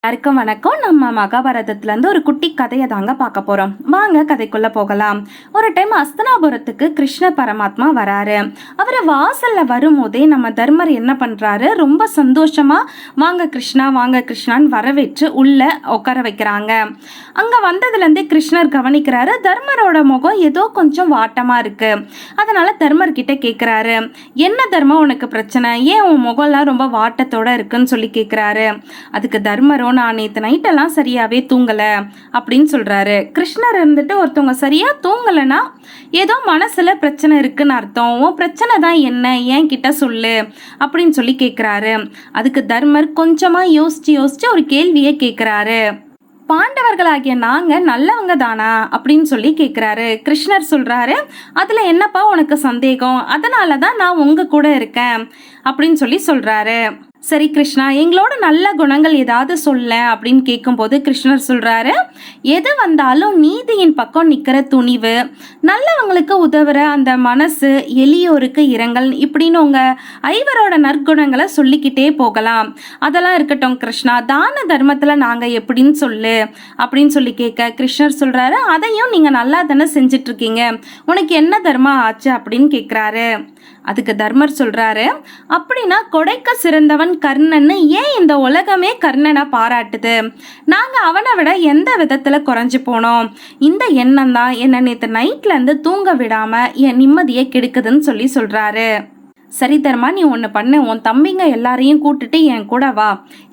எல்லாருக்கும் வணக்கம். நம்ம மகாபாரதத்துலேருந்து ஒரு குட்டி கதையை தாங்க பார்க்க போகிறோம். வாங்க கதைக்குள்ளே போகலாம். ஒரு டைம் அஸ்தனாபுரத்துக்கு கிருஷ்ண பரமாத்மா வராரு. அவர் வாசலில் வரும்போதே நம்ம தர்மர் என்ன பண்ணுறாரு, ரொம்ப சந்தோஷமாக வாங்க கிருஷ்ணா வாங்க கிருஷ்ணான்னு வரவேற்று உள்ளே உட்கார வைக்கிறாங்க. அங்கே வந்ததுலேருந்தே கிருஷ்ணர் கவனிக்கிறாரு, தர்மரோட முகம் ஏதோ கொஞ்சம் வாட்டமாக இருக்குது. அதனால் தர்மர்கிட்ட கேட்குறாரு, என்ன தர்மம் உனக்கு பிரச்சனை, ஏன் உன் முகம்லாம் ரொம்ப வாட்டத்தோடு இருக்குன்னு சொல்லி கேட்குறாரு. அதுக்கு தர்மரோ, நான் நேற்று நைட்டெல்லாம் சரியாகவே தூங்கலை அப்படின்னு சொல்கிறாரு. கிருஷ்ணர் இருந்துட்டு, ஒருத்தவங்க சரியாக தூங்கலைன்னா ஏதோ மனசில் பிரச்சனை இருக்குன்னு அர்த்தம், உன் பிரச்சனை தான் என்ன, ஏன் கிட்ட சொல்லு அப்படின்னு சொல்லி கேட்குறாரு. அதுக்கு தர்மர் கொஞ்சமாக யோசிச்சு ஒரு கேள்வியை கேட்குறாரு. பாண்டவர்களாகிய நாங்க நல்லவங்க தானா அப்படின்னு சொல்லி கேட்குறாரு. கிருஷ்ணர் சொல்றாரு, அதுல என்னப்பா உனக்கு சந்தேகம், அதனால தான் நான் உங்க கூட இருக்கேன் அப்படின்னு சொல்லி சொல்றாரு. சரி கிருஷ்ணா, எங்களோட நல்ல குணங்கள் ஏதாவது சொல்ல அப்படின்னு கேட்கும்போது கிருஷ்ணர் சொல்றாரு, எது வந்தாலும் நீதியின் பக்கம் நிற்கிற துணிவு, நல்லவங்களுக்கு உதவுற அந்த மனசு, எளியோருக்கு இரங்கல், இப்படின்னு உங்க ஐவரோட நற்குணங்களை சொல்லிக்கிட்டே போகலாம். அதெல்லாம் இருக்கட்டும் கிருஷ்ணா, தான தர்மத்துல நாங்க எப்படின்னு சொல்லு அப்படின்னு சொல்லி கேட்க கிருஷ்ணர் சொல்றாரு, அதையும் நீங்க நல்லா தானே செஞ்சிட்டு இருக்கீங்க, உனக்கு என்ன தர்மம் ஆச்சு அப்படின்னு கேட்குறாரு. அதுக்கு தர்மர் சொல்றாரு, அப்படின்னா கொடைக்க சிறந்தவன் கர்ணன்னு ஏன் இந்த உலகமே கர்ணனை பாராட்டுது, நாங்க அவனை விட எந்த விதத்துல குறைஞ்சு போனோம், இந்த எண்ணம் தான் என்ன நேற்று நைட்ல இருந்து தூங்க விடாம என் நிம்மதியை கெடுக்குதுன்னு சொல்லி சொல்றாரு. சரி தர்மா, நீ ஒன்று பண்ணு, உன் தம்பிங்க எல்லாரையும் கூட்டுட்டு என் கூட வா,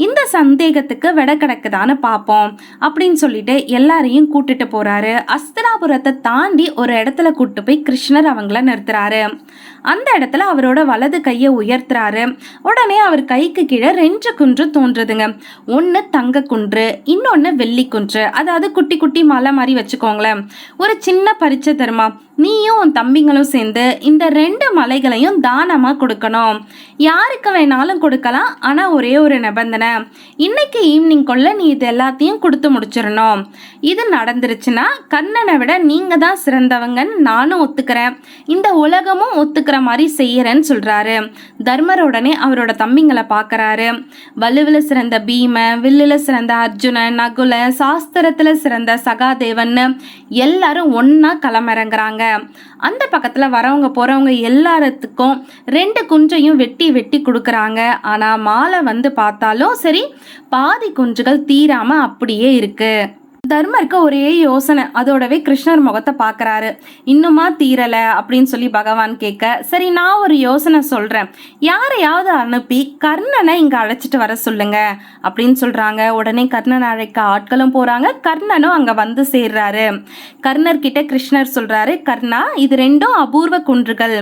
இந்த சந்தேகத்துக்கு விட கிடக்குதான்னு பார்ப்போம் அப்படின்னு சொல்லிட்டு எல்லாரையும் கூட்டுட்டு போறாரு. அஸ்தினாபுரத்தை தாண்டி ஒரு இடத்துல கூட்டு போய் கிருஷ்ணர் அவங்கள நிறுத்துறாரு. அந்த இடத்துல அவரோட வலது கையை உயர்த்துறாரு. உடனே அவர் கைக்கு கீழே 2 குன்று தோன்றுதுங்க. ஒன்று தங்க குன்று, இன்னொன்று வெள்ளி குன்று. அதாவது குட்டி குட்டி மலை மாதிரி வச்சுக்கோங்களேன். ஒரு சின்ன பரிச்சை தர்மா, நீயும் உன் தம்பிங்களும் சேர்ந்து இந்த 2 மலைகளையும் தானமா கொடுக்கணும். யாருக்கு வேணாலும் கொடுக்கலாம், ஆனா ஒரே ஒரு நிபந்தனை, இன்னைக்கு ஈவினிங் கொள்ள நீ இது எல்லாத்தையும் கொடுத்து முடிச்சிடணும். இது நடந்துருச்சுன்னா கர்ணனை விட நீங்க தான் சிறந்தவங்கன்னு நானும் ஒத்துக்கிறேன், இந்த உலகமும் ஒத்துக்கிற மாதிரி செய்யறேன்னு சொல்றாரு. தர்மர் உடனே அவரோட தம்பிங்களை பார்க்கறாரு. வலுவில சிறந்த பீம, வில்லுல சிறந்த அர்ஜுனன், நகுல, சாஸ்திரத்துல சிறந்த சகாதேவன் எல்லாரும் ஒன்னா களமிறங்குறாங்க. அந்த பக்கத்துல வரவங்க போறவங்க எல்லாத்துக்கும் 2 குன்றையும் வெட்டி வெட்டி கொடுக்கறாங்க. ஆனா மாலை வந்து பார்த்தாலும் சரி, பாதி குன்றுகள் தீராம அப்படியே இருக்கு. தர்மருக்கு ஒரே யோசனை. அதோடவே கிருஷ்ணர் முகத்தை பார்க்கறாரு. இன்னுமா தீரலை அப்படின்னு சொல்லி பகவான் கேட்க, சரி நான் ஒரு யோசனை சொல்றேன், யாரையாவது அனுப்பி கர்ணனை இங்க அழைச்சிட்டு வர சொல்லுங்க அப்படின்னு சொல்றாங்க. உடனே கர்ணனை அழைக்க ஆட்களும் போறாங்க. கர்ணனும் அங்க வந்து சேர்றாரு. கர்ணர் கிட்ட கிருஷ்ணர் சொல்றாரு, கர்ணா, இது 2ம் அபூர்வ குன்றுகள்,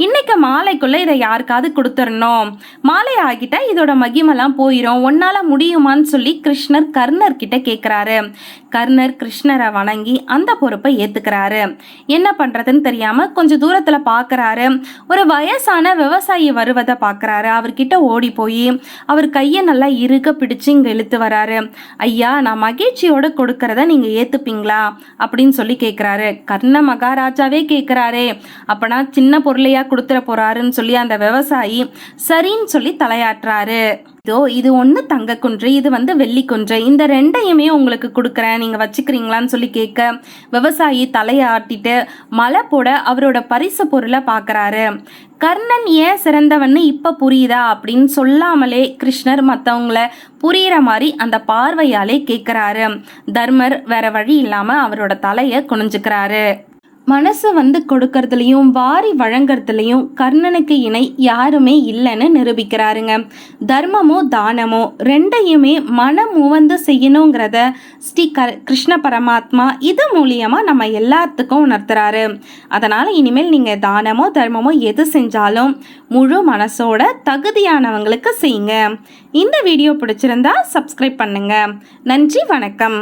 இன்னைக்கு மாலைக்குள்ள இதை யாருக்காவது கொடுத்துடணும், மாலை ஆகிட்டா இதோட மகிமெல்லாம் போயிடும், உன்னால முடியுமான்னு சொல்லி கிருஷ்ணர் கர்ணர் கிட்ட கேட்கிறாரு. கர்ணர் கிருஷ்ணரை வணங்கி அந்த பொறுப்பை ஏத்துக்கிறாரு. என்ன பண்றதுன்னு தெரியாம கொஞ்சம் தூரத்துல பாக்குறாரு. ஒரு வயசான விவசாயி வருவதை பாக்குறாரு. அவர்கிட்ட ஓடி போய் அவர் கையை நல்லா இறுக பிடிச்சு இங்க இழுத்து வராரு. ஐயா, நான் மகிழ்ச்சியோட கொடுக்கறத நீங்க ஏத்துப்பீங்களா அப்படின்னு சொல்லி கேட்கிறாரு. கர்ண மகாராஜாவே கேட்கிறாரே, அப்பனா சின்ன பொருளையா கொடுத்துட போறாருன்னு சொல்லி அந்த விவசாயி சரின்னு சொல்லி தலையாட்டுறாரு. இது ஒன்று தங்க குன்று, இது வந்து வெள்ளி குன்று, இந்த 2ஐயுமே உங்களுக்கு கொடுக்குறேன், நீங்க வச்சுக்கிறீங்களான்னு சொல்லி கேட்க விவசாயி தலையாட்டிட்டு மலை போட அவரோட பரிசு பொருளை பார்க்கறாரு. கர்ணன் ஏன் சிறந்தவன்னு இப்ப புரியுதா அப்படின்னு சொல்லாமலே கிருஷ்ணர் மற்றவங்கள புரியுற மாதிரி அந்த பார்வையாலே கேட்கிறாரு. தர்மர் வேற வழி இல்லாம அவரோட தலையை குனிஞ்சுக்கிறாரு. மனசு வந்து கொடுக்கறதுலையும் வாரி வழங்குறதுலையும் கர்ணனுக்கு இணை யாருமே இல்லைன்னு நிரூபிக்கிறாருங்க. தர்மமோ தானமோ 2ஐயுமே மனம் உவந்து செய்யணுங்கிறத ஸ்ரீ கிருஷ்ண பரமாத்மா இது மூலியமா நம்ம எல்லாத்துக்கும் உணர்த்துறாரு. அதனால இனிமேல் நீங்க தானமோ தர்மமோ எது செஞ்சாலும் முழு மனசோட தகுதியானவங்களுக்கு செய்யுங்க. இந்த வீடியோ பிடிச்சிருந்தா சப்ஸ்கிரைப் பண்ணுங்க. நன்றி, வணக்கம்.